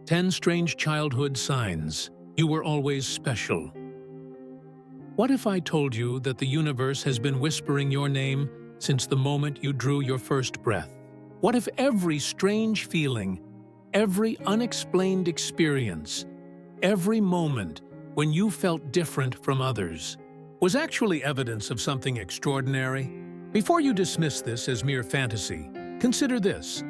10 strange childhood signs you were always special. What if I told you that the universe has been whispering your name since the moment you drew your first breath? What if every strange feeling, every unexplained experience, every moment when you felt different from others, was actually evidence of something extraordinary? Before you dismiss this as mere fantasy, consider this.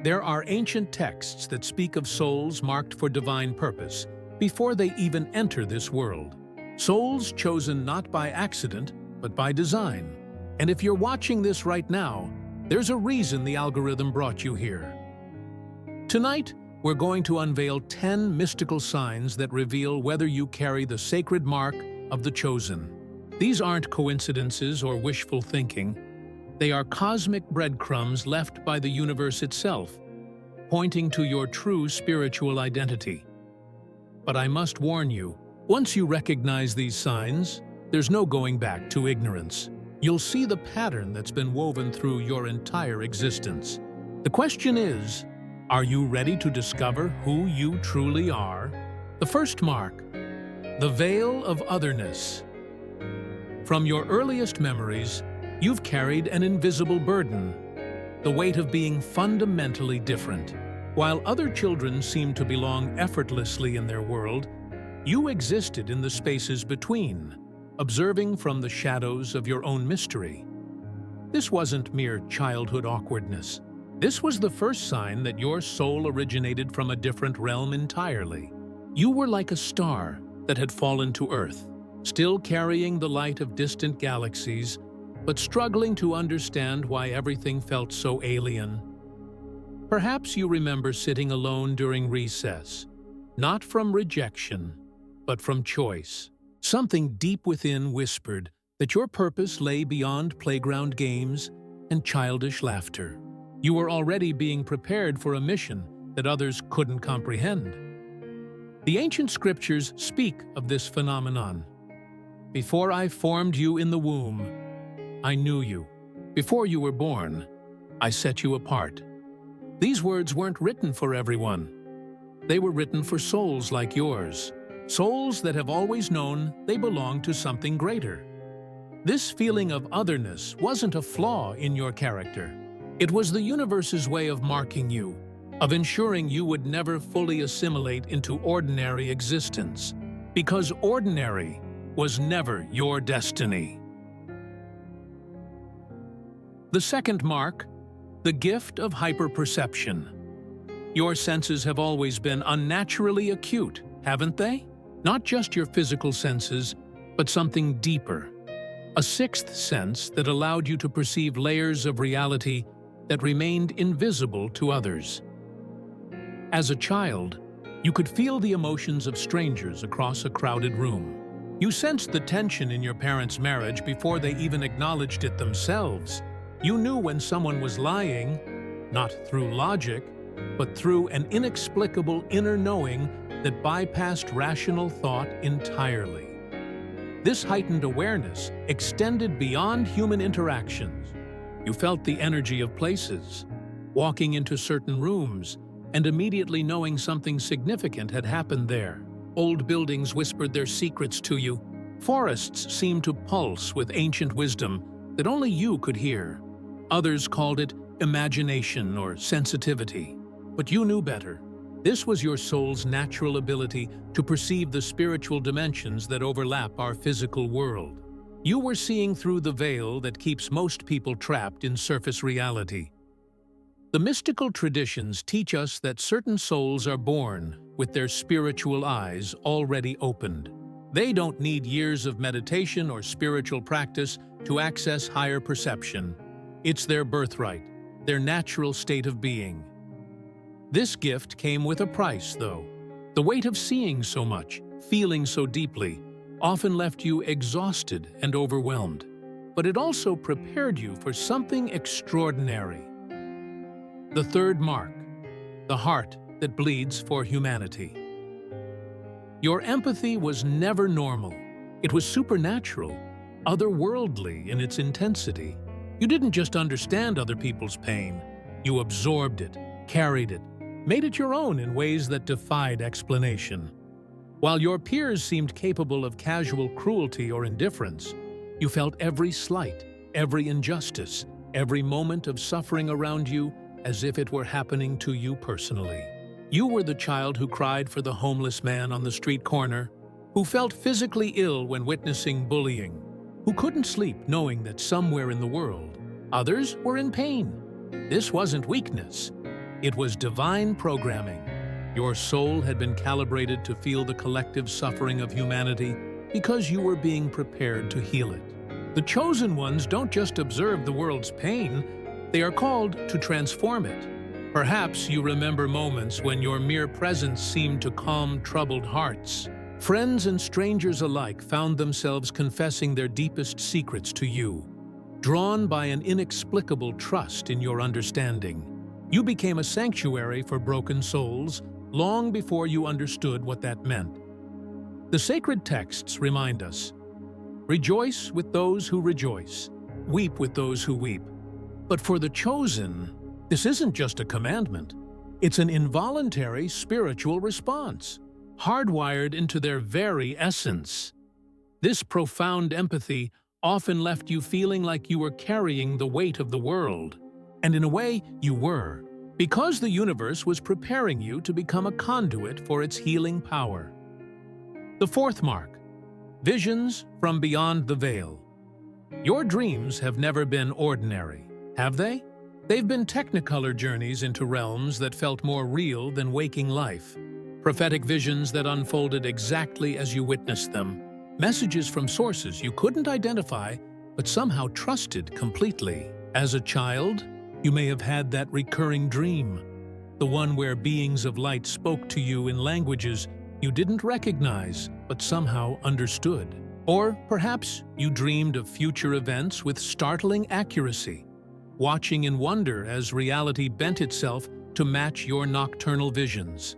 There are ancient texts that speak of souls marked for divine purpose before they even enter this world. Souls chosen not by accident, but by design. And if you're watching this right now, there's a reason the algorithm brought you here. Tonight, we're going to unveil 10 mystical signs that reveal whether you carry the sacred mark of the chosen. These aren't coincidences or wishful thinking. They are cosmic breadcrumbs left by the universe itself, pointing to your true spiritual identity. But I must warn you, once you recognize these signs, there's no going back to ignorance. You'll see the pattern that's been woven through your entire existence. The question is, are you ready to discover who you truly are? The first mark, the Veil of Otherness. From your earliest memories, you've carried an invisible burden, the weight of being fundamentally different. While other children seem to belong effortlessly in their world, you existed in the spaces between, observing from the shadows of your own mystery. This wasn't mere childhood awkwardness. This was the first sign that your soul originated from a different realm entirely. You were like a star that had fallen to Earth, still carrying the light of distant galaxies, but struggling to understand why everything felt so alien. Perhaps you remember sitting alone during recess, not from rejection, but from choice. Something deep within whispered that your purpose lay beyond playground games and childish laughter. You were already being prepared for a mission that others couldn't comprehend. The ancient scriptures speak of this phenomenon. Before I formed you in the womb, I knew you. Before you were born, I set you apart. These words weren't written for everyone. They were written for souls like yours. Souls that have always known they belong to something greater. This feeling of otherness wasn't a flaw in your character. It was the universe's way of marking you, of ensuring you would never fully assimilate into ordinary existence, because ordinary was never your destiny. The second mark, the gift of hyperperception. Your senses have always been unnaturally acute, haven't they? Not just your physical senses, but something deeper. A sixth sense that allowed you to perceive layers of reality that remained invisible to others. As a child, you could feel the emotions of strangers across a crowded room. You sensed the tension in your parents' marriage before they even acknowledged it themselves. You knew when someone was lying, not through logic, but through an inexplicable inner knowing that bypassed rational thought entirely. This heightened awareness extended beyond human interactions. You felt the energy of places, walking into certain rooms, and immediately knowing something significant had happened there. Old buildings whispered their secrets to you. Forests seemed to pulse with ancient wisdom that only you could hear. Others called it imagination or sensitivity. But you knew better. This was your soul's natural ability to perceive the spiritual dimensions that overlap our physical world. You were seeing through the veil that keeps most people trapped in surface reality. The mystical traditions teach us that certain souls are born with their spiritual eyes already opened. They don't need years of meditation or spiritual practice to access higher perception. It's their birthright, their natural state of being. This gift came with a price, though. The weight of seeing so much, feeling so deeply, often left you exhausted and overwhelmed. But it also prepared you for something extraordinary. The third mark, the heart that bleeds for humanity. Your empathy was never normal. It was supernatural, otherworldly in its intensity. You didn't just understand other people's pain. You absorbed it, carried it, made it your own in ways that defied explanation. While your peers seemed capable of casual cruelty or indifference, you felt every slight, every injustice, every moment of suffering around you as if it were happening to you personally. You were the child who cried for the homeless man on the street corner, who felt physically ill when witnessing bullying, who couldn't sleep knowing that somewhere in the world, others were in pain. This wasn't weakness. It was divine programming. Your soul had been calibrated to feel the collective suffering of humanity because you were being prepared to heal it. The chosen ones don't just observe the world's pain, they are called to transform it. Perhaps you remember moments when your mere presence seemed to calm troubled hearts. Friends and strangers alike found themselves confessing their deepest secrets to you, drawn by an inexplicable trust in your understanding. You became a sanctuary for broken souls long before you understood what that meant. The sacred texts remind us, "Rejoice with those who rejoice, weep with those who weep." But for the chosen, this isn't just a commandment. It's an involuntary spiritual response, hardwired into their very essence. This profound empathy often left you feeling like you were carrying the weight of the world. And in a way, you were, because the universe was preparing you to become a conduit for its healing power. The fourth mark, visions from beyond the veil. Your dreams have never been ordinary, have they? They've been technicolor journeys into realms that felt more real than waking life. Prophetic visions that unfolded exactly as you witnessed them. Messages from sources you couldn't identify, but somehow trusted completely. As a child, you may have had that recurring dream, the one where beings of light spoke to you in languages you didn't recognize, but somehow understood. Or perhaps you dreamed of future events with startling accuracy, watching in wonder as reality bent itself to match your nocturnal visions.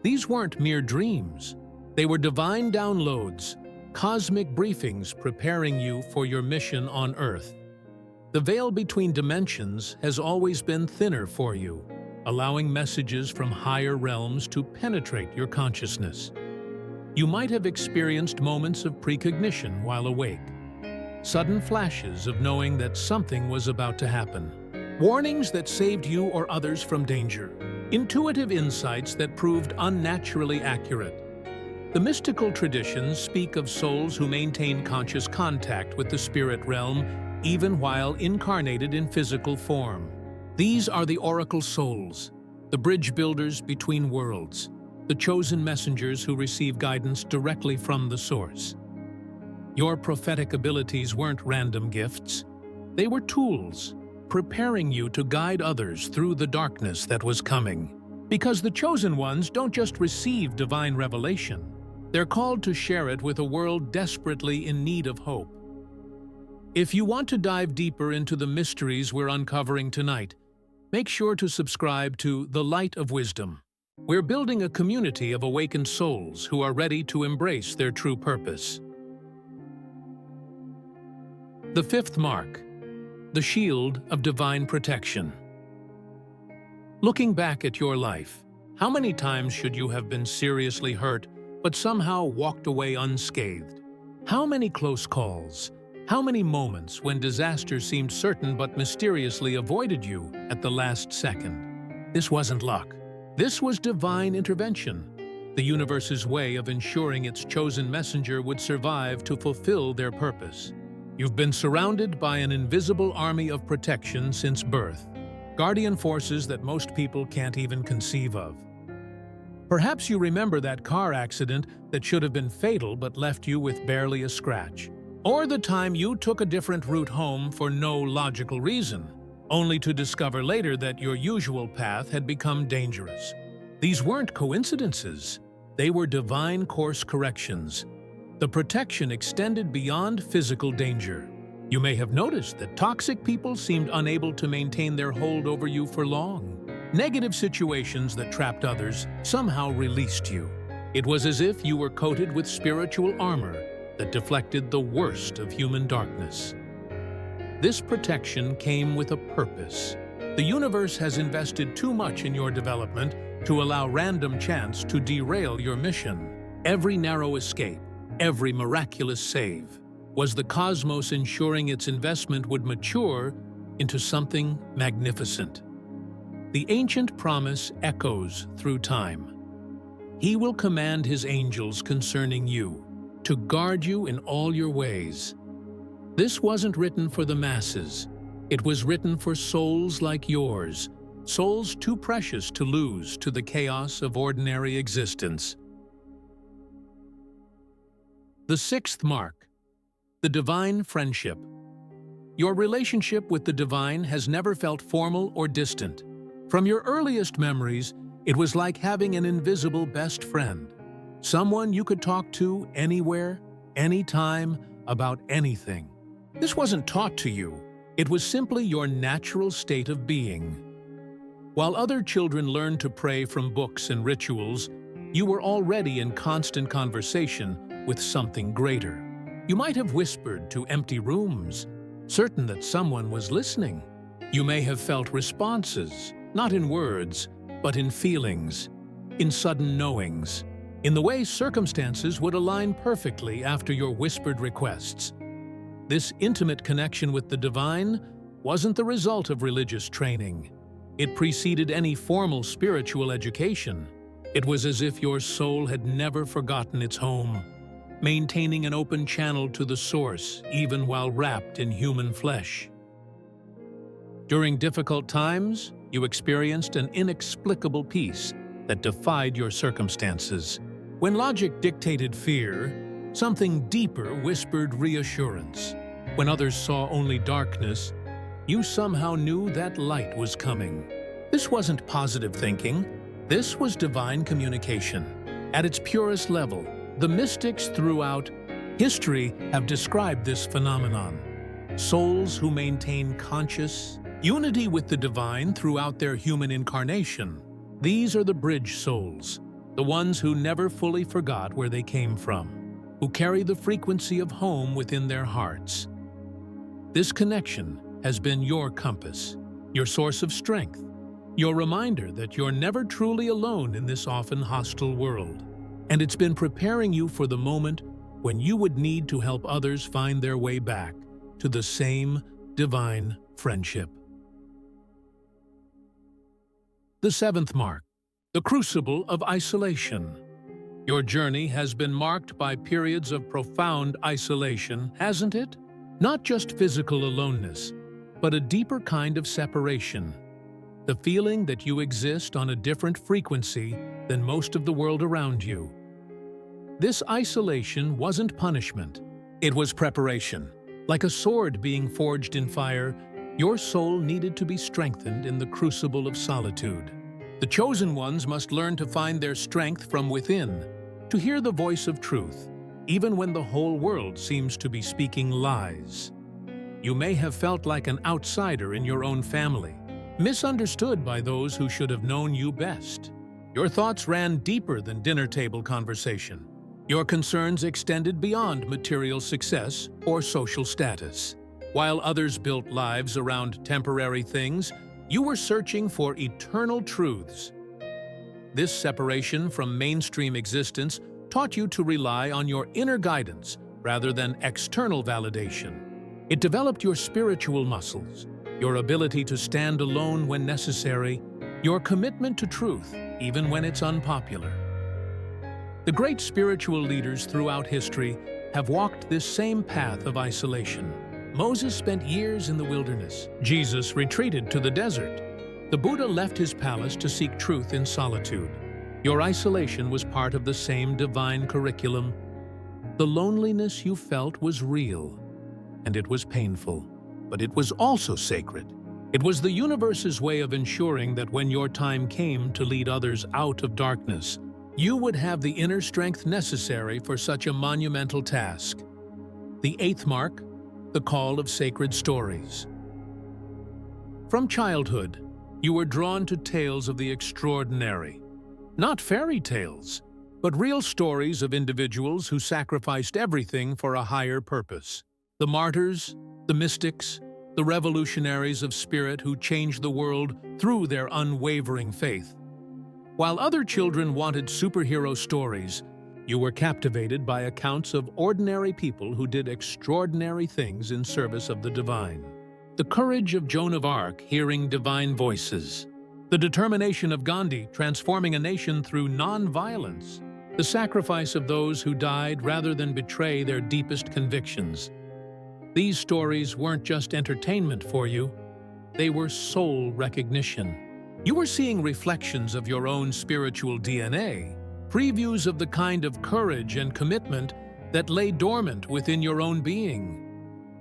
These weren't mere dreams. They were divine downloads, cosmic briefings preparing you for your mission on Earth. The veil between dimensions has always been thinner for you, allowing messages from higher realms to penetrate your consciousness. You might have experienced moments of precognition while awake, sudden flashes of knowing that something was about to happen, warnings that saved you or others from danger, intuitive insights that proved unnaturally accurate. The mystical traditions speak of souls who maintain conscious contact with the spirit realm even while incarnated in physical form. These are the oracle souls, the bridge builders between worlds, the chosen messengers who receive guidance directly from the source. Your prophetic abilities weren't random gifts. They were tools, preparing you to guide others through the darkness that was coming. Because the chosen ones don't just receive divine revelation, they're called to share it with a world desperately in need of hope. If you want to dive deeper into the mysteries we're uncovering tonight, make sure to subscribe to The Light of Wisdom. We're building a community of awakened souls who are ready to embrace their true purpose. The fifth mark, the shield of divine protection. Looking back at your life, how many times should you have been seriously hurt but somehow walked away unscathed? How many close calls? How many moments when disaster seemed certain but mysteriously avoided you at the last second? This wasn't luck. This was divine intervention, the universe's way of ensuring its chosen messenger would survive to fulfill their purpose. You've been surrounded by an invisible army of protection since birth, guardian forces that most people can't even conceive of. Perhaps you remember that car accident that should have been fatal but left you with barely a scratch. Or the time you took a different route home for no logical reason, only to discover later that your usual path had become dangerous. These weren't coincidences. They were divine course corrections. The protection extended beyond physical danger. You may have noticed that toxic people seemed unable to maintain their hold over you for long. Negative situations that trapped others somehow released you. It was as if you were coated with spiritual armor that deflected the worst of human darkness. This protection came with a purpose. The universe has invested too much in your development to allow random chance to derail your mission. Every narrow escape, every miraculous save, was the cosmos ensuring its investment would mature into something magnificent. The ancient promise echoes through time. He will command his angels concerning you, to guard you in all your ways. This wasn't written for the masses. It was written for souls like yours, souls too precious to lose to the chaos of ordinary existence. The sixth mark, the divine friendship. Your relationship with the divine has never felt formal or distant. From your earliest memories, it was like having an invisible best friend, someone you could talk to anywhere, anytime, about anything. This wasn't taught to you. It was simply your natural state of being. While other children learned to pray from books and rituals, you were already in constant conversation with something greater. You might have whispered to empty rooms, certain that someone was listening. You may have felt responses, not in words, but in feelings, in sudden knowings, in the way circumstances would align perfectly after your whispered requests. This intimate connection with the divine wasn't the result of religious training. It preceded any formal spiritual education. It was as if your soul had never forgotten its home, maintaining an open channel to the source even while wrapped in human flesh. During difficult times, you experienced an inexplicable peace that defied your circumstances. When logic dictated fear, something deeper whispered reassurance. When others saw only darkness, you somehow knew that light was coming. This wasn't positive thinking. This was divine communication. At its purest level, the mystics throughout history have described this phenomenon. Souls who maintain conscious unity with the divine throughout their human incarnation. These are the bridge souls, the ones who never fully forgot where they came from, who carry the frequency of home within their hearts. This connection has been your compass, your source of strength, your reminder that you're never truly alone in this often hostile world. And it's been preparing you for the moment when you would need to help others find their way back to the same divine friendship. The seventh mark, the crucible of isolation. Your journey has been marked by periods of profound isolation, hasn't it? Not just physical aloneness, but a deeper kind of separation. The feeling that you exist on a different frequency than most of the world around you. This isolation wasn't punishment. It was preparation. Like a sword being forged in fire, your soul needed to be strengthened in the crucible of solitude. The chosen ones must learn to find their strength from within, to hear the voice of truth, even when the whole world seems to be speaking lies. You may have felt like an outsider in your own family, misunderstood by those who should have known you best. Your thoughts ran deeper than dinner table conversation. Your concerns extended beyond material success or social status. While others built lives around temporary things, you were searching for eternal truths. This separation from mainstream existence taught you to rely on your inner guidance rather than external validation. It developed your spiritual muscles, your ability to stand alone when necessary, your commitment to truth, even when it's unpopular. The great spiritual leaders throughout history have walked this same path of isolation. Moses spent years in the wilderness. Jesus retreated to the desert. The Buddha left his palace to seek truth in solitude. Your isolation was part of the same divine curriculum. The loneliness you felt was real, and it was painful, but it was also sacred. It was the universe's way of ensuring that when your time came to lead others out of darkness, you would have the inner strength necessary for such a monumental task. The eighth mark, the call of sacred stories. From childhood, you were drawn to tales of the extraordinary. Not fairy tales, but real stories of individuals who sacrificed everything for a higher purpose. The martyrs, the mystics, the revolutionaries of spirit who changed the world through their unwavering faith. While other children wanted superhero stories, you were captivated by accounts of ordinary people who did extraordinary things in service of the divine. The courage of Joan of Arc hearing divine voices. The determination of Gandhi transforming a nation through non-violence. The sacrifice of those who died rather than betray their deepest convictions. These stories weren't just entertainment for you, they were soul recognition. You were seeing reflections of your own spiritual DNA, previews of the kind of courage and commitment that lay dormant within your own being.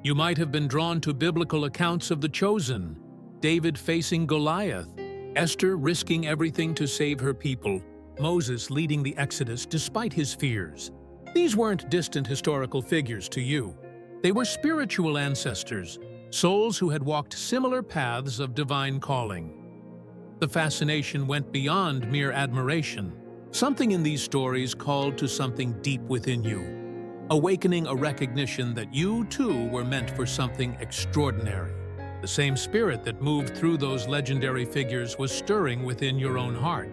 You might have been drawn to biblical accounts of the chosen, David facing Goliath, Esther risking everything to save her people, Moses leading the Exodus despite his fears. These weren't distant historical figures to you. They were spiritual ancestors, souls who had walked similar paths of divine calling. The fascination went beyond mere admiration. Something in these stories called to something deep within you, awakening a recognition that you too were meant for something extraordinary. The same spirit that moved through those legendary figures was stirring within your own heart.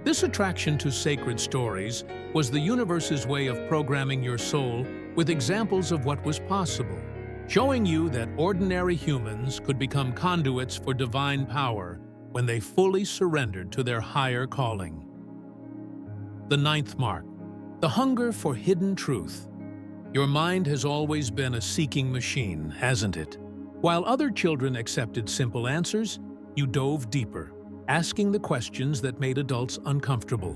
This attraction to sacred stories was the universe's way of programming your soul with examples of what was possible, showing you that ordinary humans could become conduits for divine power when they fully surrendered to their higher calling. The ninth mark, the hunger for hidden truth. Your mind has always been a seeking machine, hasn't it? While other children accepted simple answers, you dove deeper, asking the questions that made adults uncomfortable.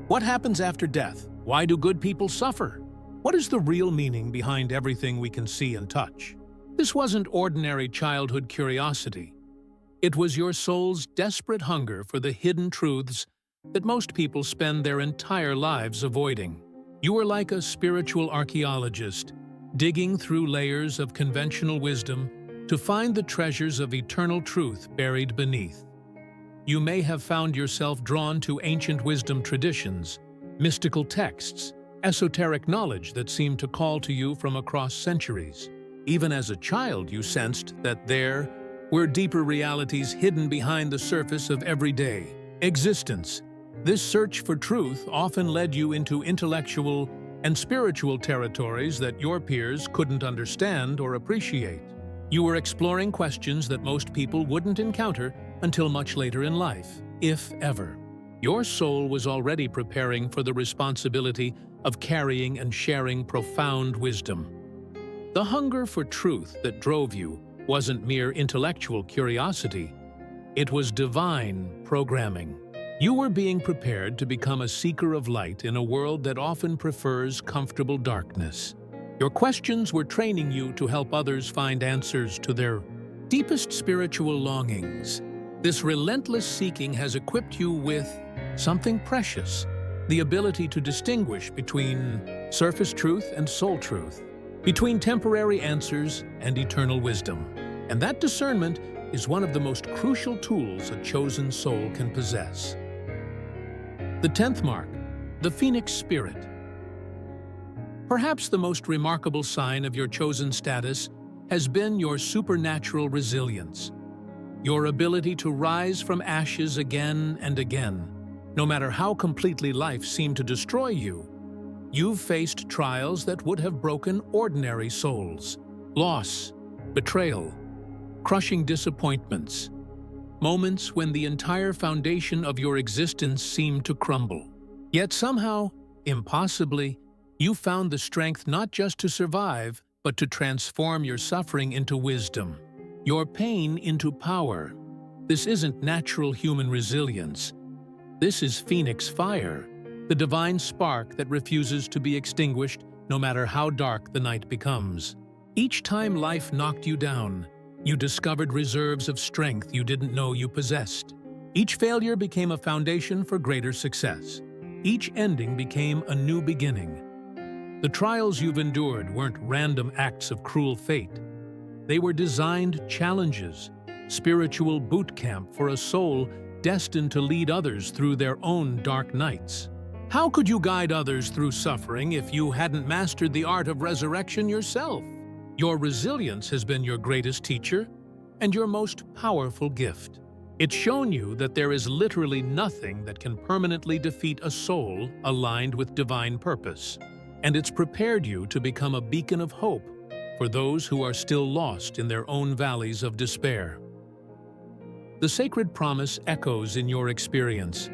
What happens after death? Why do good people suffer? What is the real meaning behind everything we can see and touch? This wasn't ordinary childhood curiosity. It was your soul's desperate hunger for the hidden truths that most people spend their entire lives avoiding. You were like a spiritual archaeologist, digging through layers of conventional wisdom to find the treasures of eternal truth buried beneath. You may have found yourself drawn to ancient wisdom traditions, mystical texts, esoteric knowledge that seemed to call to you from across centuries. Even as a child, you sensed that there were deeper realities hidden behind the surface of everyday existence. This search for truth often led you into intellectual and spiritual territories that your peers couldn't understand or appreciate. You were exploring questions that most people wouldn't encounter until much later in life, if ever. Your soul was already preparing for the responsibility of carrying and sharing profound wisdom. The hunger for truth that drove you wasn't mere intellectual curiosity. It was divine programming. You were being prepared to become a seeker of light in a world that often prefers comfortable darkness. Your questions were training you to help others find answers to their deepest spiritual longings. This relentless seeking has equipped you with something precious, the ability to distinguish between surface truth and soul truth, between temporary answers and eternal wisdom. And that discernment is one of the most crucial tools a chosen soul can possess. The 10th mark, the Phoenix Spirit. Perhaps the most remarkable sign of your chosen status has been your supernatural resilience, your ability to rise from ashes again and again. No matter how completely life seemed to destroy you, you've faced trials that would have broken ordinary souls. Loss, betrayal, crushing disappointments, moments when the entire foundation of your existence seemed to crumble. Yet somehow, impossibly, you found the strength not just to survive, but to transform your suffering into wisdom, your pain into power. This isn't natural human resilience. This is Phoenix fire, the divine spark that refuses to be extinguished no matter how dark the night becomes. Each time life knocked you down, you discovered reserves of strength you didn't know you possessed. Each failure became a foundation for greater success. Each ending became a new beginning. The trials you've endured weren't random acts of cruel fate. They were designed challenges, spiritual boot camp for a soul destined to lead others through their own dark nights. How could you guide others through suffering if you hadn't mastered the art of resurrection yourself? Your resilience has been your greatest teacher and your most powerful gift. It's shown you that there is literally nothing that can permanently defeat a soul aligned with divine purpose, and it's prepared you to become a beacon of hope for those who are still lost in their own valleys of despair. The sacred promise echoes in your experience.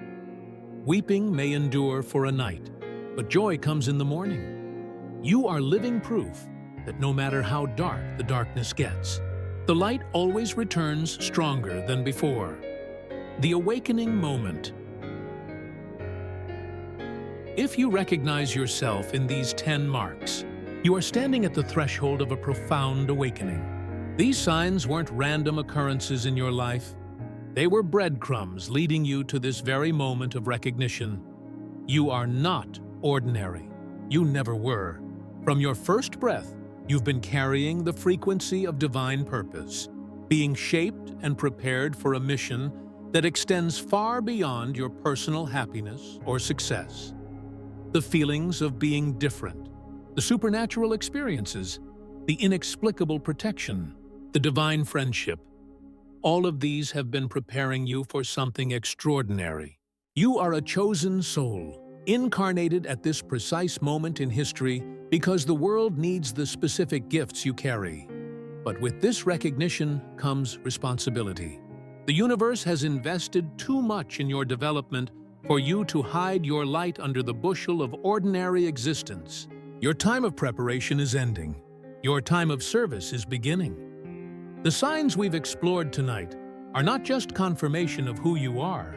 Weeping may endure for a night, but joy comes in the morning. You are living proof that no matter how dark the darkness gets, the light always returns stronger than before. The awakening moment. If you recognize yourself in these 10 marks, you are standing at the threshold of a profound awakening. These signs weren't random occurrences in your life. They were breadcrumbs leading you to this very moment of recognition. You are not ordinary. You never were. From your first breath, you've been carrying the frequency of divine purpose, being shaped and prepared for a mission that extends far beyond your personal happiness or success. The feelings of being different, the supernatural experiences, the inexplicable protection, the divine friendship, all of these have been preparing you for something extraordinary. You are a chosen soul, incarnated at this precise moment in history because the world needs the specific gifts you carry. But with this recognition comes responsibility. The universe has invested too much in your development for you to hide your light under the bushel of ordinary existence. Your time of preparation is ending. Your time of service is beginning. The signs we've explored tonight are not just confirmation of who you are.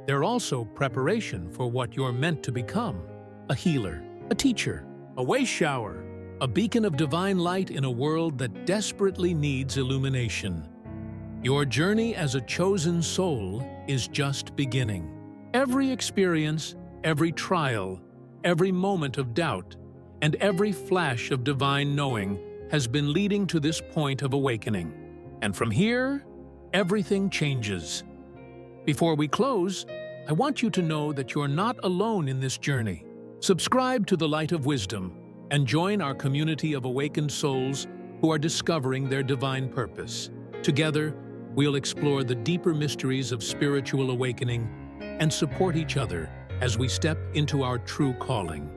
They're also preparation for what you're meant to become: a healer, a teacher, a way shower, a beacon of divine light in a world that desperately needs illumination. Your journey as a chosen soul is just beginning. Every experience, every trial, every moment of doubt, and every flash of divine knowing has been leading to this point of awakening. And from here, everything changes. Before we close, I want you to know that you're not alone in this journey. Subscribe to the Light of Wisdom and join our community of awakened souls who are discovering their divine purpose. Together, we'll explore the deeper mysteries of spiritual awakening and support each other as we step into our true calling.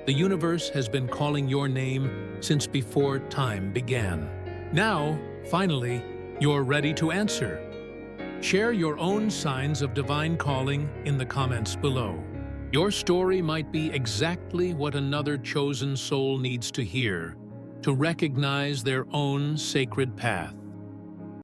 The universe has been calling your name since before time began. Now, finally, you're ready to answer. Share your own signs of divine calling in the comments below. Your story might be exactly what another chosen soul needs to hear to recognize their own sacred path.